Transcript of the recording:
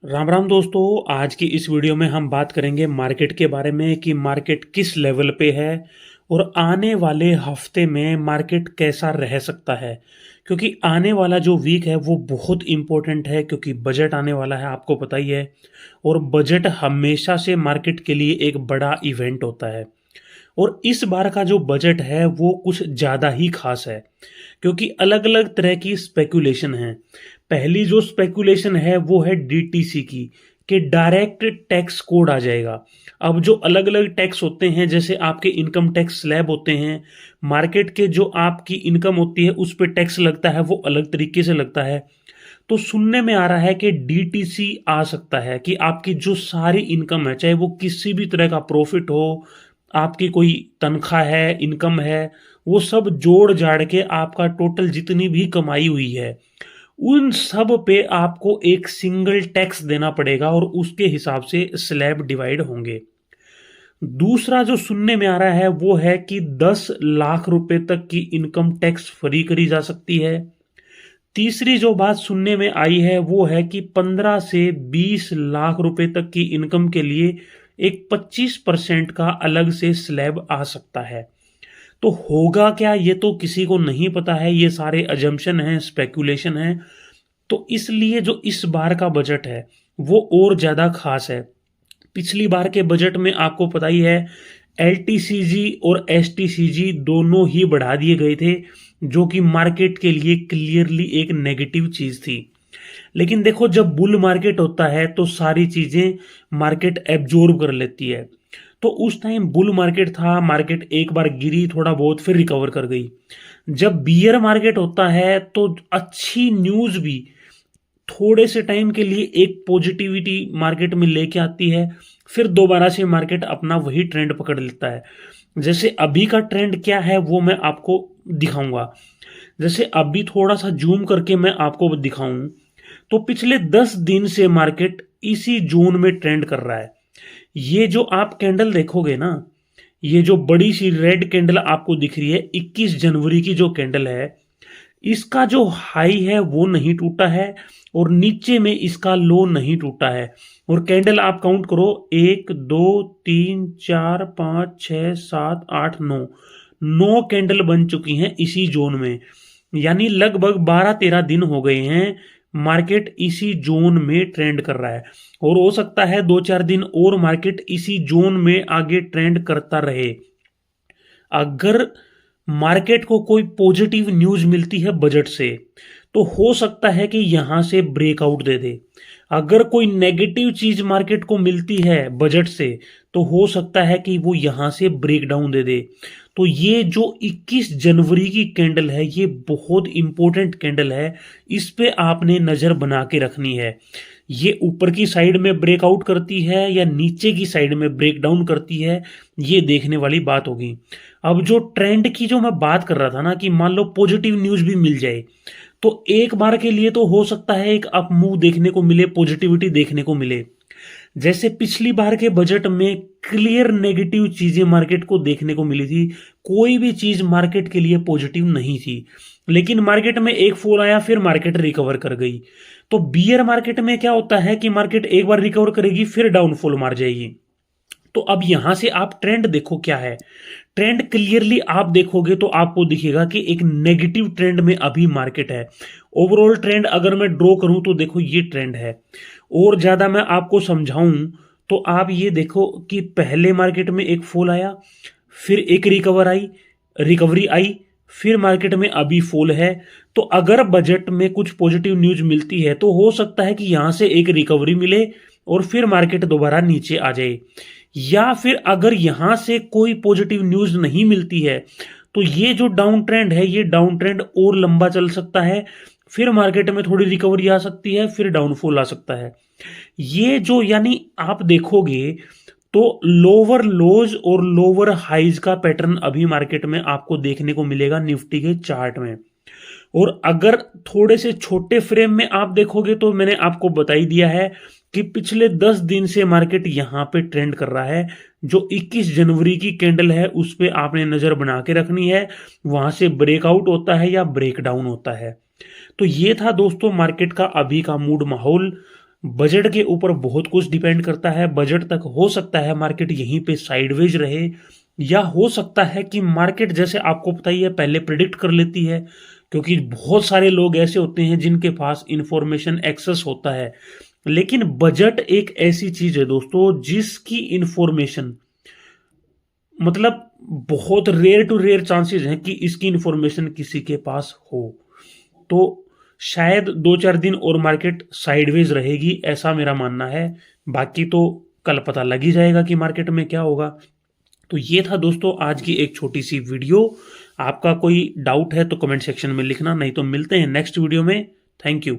राम राम दोस्तों। आज की इस वीडियो में हम बात करेंगे मार्केट के बारे में कि मार्केट किस लेवल पे है और आने वाले हफ्ते में मार्केट कैसा रह सकता है। क्योंकि आने वाला जो वीक है वो बहुत इम्पोर्टेंट है, क्योंकि बजट आने वाला है, आपको पता ही है। और बजट हमेशा से मार्केट के लिए एक बड़ा इवेंट होता है। और इस बार का जो बजट है वो कुछ ज़्यादा ही खास है, क्योंकि अलग अलग तरह की स्पेकुलेशन है। पहली जो स्पेकुलेशन है वो है डीटीसी की, कि डायरेक्ट टैक्स कोड आ जाएगा। अब जो अलग अलग टैक्स होते हैं, जैसे आपके इनकम टैक्स स्लैब होते हैं, मार्केट के जो आपकी इनकम होती है उस पर टैक्स लगता है, वो अलग तरीके से लगता है। तो सुनने में आ रहा है कि डीटीसी आ सकता है, कि आपकी जो सारी इनकम है, चाहे वो किसी भी तरह का प्रॉफिट हो, आपकी कोई तनख्वाह है, इनकम है, वो सब जोड़ जाड़ के आपका टोटल जितनी भी कमाई हुई है, उन सब पे आपको एक सिंगल टैक्स देना पड़ेगा और उसके हिसाब से स्लैब डिवाइड होंगे। दूसरा जो सुनने में आ रहा है वो है कि 10 लाख रुपए तक की इनकम टैक्स फ्री करी जा सकती है। तीसरी जो बात सुनने में आई है वो है कि 15 से 20 लाख रुपए तक की इनकम के लिए एक 25% का अलग से स्लैब आ सकता है। तो होगा क्या, ये तो किसी को नहीं पता है, ये सारे अजम्पशन हैं, स्पेकुलेशन हैं। तो इसलिए जो इस बार का बजट है वो और ज़्यादा खास है। पिछली बार के बजट में आपको पता ही है, एलटीसीजी और एसटीसीजी दोनों ही बढ़ा दिए गए थे, जो कि मार्केट के लिए क्लियरली एक नेगेटिव चीज़ थी। लेकिन देखो, जब बुल मार्केट होता है तो सारी चीज़ें मार्केट एब्जॉर्ब कर लेती है। तो उस टाइम बुल मार्केट था, मार्केट एक बार गिरी थोड़ा बहुत, फिर रिकवर कर गई। जब बियर मार्केट होता है तो अच्छी न्यूज़ भी थोड़े से टाइम के लिए एक पॉजिटिविटी मार्केट में लेके आती है, फिर दोबारा से मार्केट अपना वही ट्रेंड पकड़ लेता है। जैसे अभी का ट्रेंड क्या है वो मैं आपको दिखाऊंगा। जैसे अभी थोड़ा सा जूम करके मैं आपको दिखाऊं, तो पिछले 10 दिन से मार्केट इसी जोन में ट्रेंड कर रहा है। ये जो आप कैंडल देखोगे ना, ये जो बड़ी सी रेड कैंडल आपको दिख रही है, 21 जनवरी की जो कैंडल है, इसका जो हाई है वो नहीं टूटा है और नीचे में इसका लो नहीं टूटा है। और कैंडल आप काउंट करो, 1 2 3 4 5 6 7 8 9, 9 कैंडल बन चुकी हैं इसी जोन में। यानी लगभग 12-13 दिन हो गए हैं मार्केट इसी जोन में ट्रेंड कर रहा है। और हो सकता है 2-4 दिन और मार्केट इसी जोन में आगे ट्रेंड करता रहे। अगर मार्केट को कोई पॉजिटिव न्यूज मिलती है बजट से, तो हो सकता है कि यहां से ब्रेकआउट दे दे। अगर कोई नेगेटिव चीज मार्केट को मिलती है बजट से, तो हो सकता है कि वो यहां से ब्रेकडाउन दे दे। तो ये जो 21 जनवरी की कैंडल है, ये बहुत इंपॉर्टेंट कैंडल है। इस पे आपने नजर बना के रखनी है। ये ऊपर की साइड में ब्रेकआउट करती है या नीचे की साइड में ब्रेकडाउन करती है, ये देखने वाली बात होगी। अब जो ट्रेंड की जो मैं बात कर रहा था ना, कि मान लो पॉजिटिव न्यूज भी मिल जाए, तो एक बार के लिए तो हो सकता है एक अप मूव देखने को मिले, पॉजिटिविटी देखने को मिले। जैसे पिछली बार के बजट में क्लियर नेगेटिव चीजें मार्केट को देखने को मिली थी, कोई भी चीज मार्केट के लिए पॉजिटिव नहीं थी। लेकिन मार्केट में एक फॉल आया, फिर मार्केट रिकवर कर गई। तो बियर मार्केट में क्या होता है कि मार्केट एक बार रिकवर करेगी, फिर डाउनफॉल मार जाएगी। तो अब यहां से आप ट्रेंड देखो क्या है। ट्रेंड क्लियरली आप देखोगे तो आपको दिखेगा कि एक नेगेटिव ट्रेंड में अभी मार्केट है। ओवरऑल ट्रेंड अगर मैं ड्रॉ करूं तो देखो ये ट्रेंड है। और ज्यादा मैं आपको समझाऊं तो आप ये देखो कि पहले मार्केट में एक फॉल आया, फिर एक रिकवरी आई, फिर मार्केट में अभी फॉल है। तो अगर बजट में कुछ पॉजिटिव न्यूज मिलती है तो हो सकता है कि यहां से एक रिकवरी मिले और फिर मार्केट दोबारा नीचे आ जाए। या फिर अगर यहां से कोई पॉजिटिव न्यूज नहीं मिलती है, तो ये जो डाउन ट्रेंड है, ये डाउन ट्रेंड और लंबा चल सकता है, फिर मार्केट में थोड़ी रिकवरी आ सकती है, फिर डाउनफॉल आ सकता है। ये जो यानी आप देखोगे तो लोअर लोज और लोअर हाइज का पैटर्न अभी मार्केट में आपको देखने को मिलेगा निफ्टी के चार्ट में। और अगर थोड़े से छोटे फ्रेम में आप देखोगे तो मैंने आपको बता ही दिया है कि पिछले 10 दिन से मार्केट यहां पे ट्रेंड कर रहा है। जो 21 जनवरी की कैंडल है उस पे आपने नजर बना के रखनी है, वहां से ब्रेकआउट होता है या ब्रेकडाउन होता है। तो ये था दोस्तों मार्केट का अभी का मूड माहौल। बजट के ऊपर बहुत कुछ डिपेंड करता है। बजट तक हो सकता है मार्केट यहीं पे साइडवेज रहे, या हो सकता है कि मार्केट, जैसे आपको पता ही है, पहले प्रिडिक्ट कर लेती है, क्योंकि बहुत सारे लोग ऐसे होते हैं जिनके पास इंफॉर्मेशन एक्सेस होता है। लेकिन बजट एक ऐसी चीज है दोस्तों जिसकी इंफॉर्मेशन, मतलब बहुत रेयर टू रेयर चांसेस हैं कि इसकी इंफॉर्मेशन किसी के पास हो। तो शायद 2-4 दिन और मार्केट साइडवेज रहेगी, ऐसा मेरा मानना है। बाकी तो कल पता लग ही जाएगा कि मार्केट में क्या होगा। तो ये था दोस्तों आज की एक छोटी सी वीडियो। आपका कोई डाउट है तो कमेंट सेक्शन में लिखना, नहीं तो मिलते हैं नेक्स्ट वीडियो में। Thank you.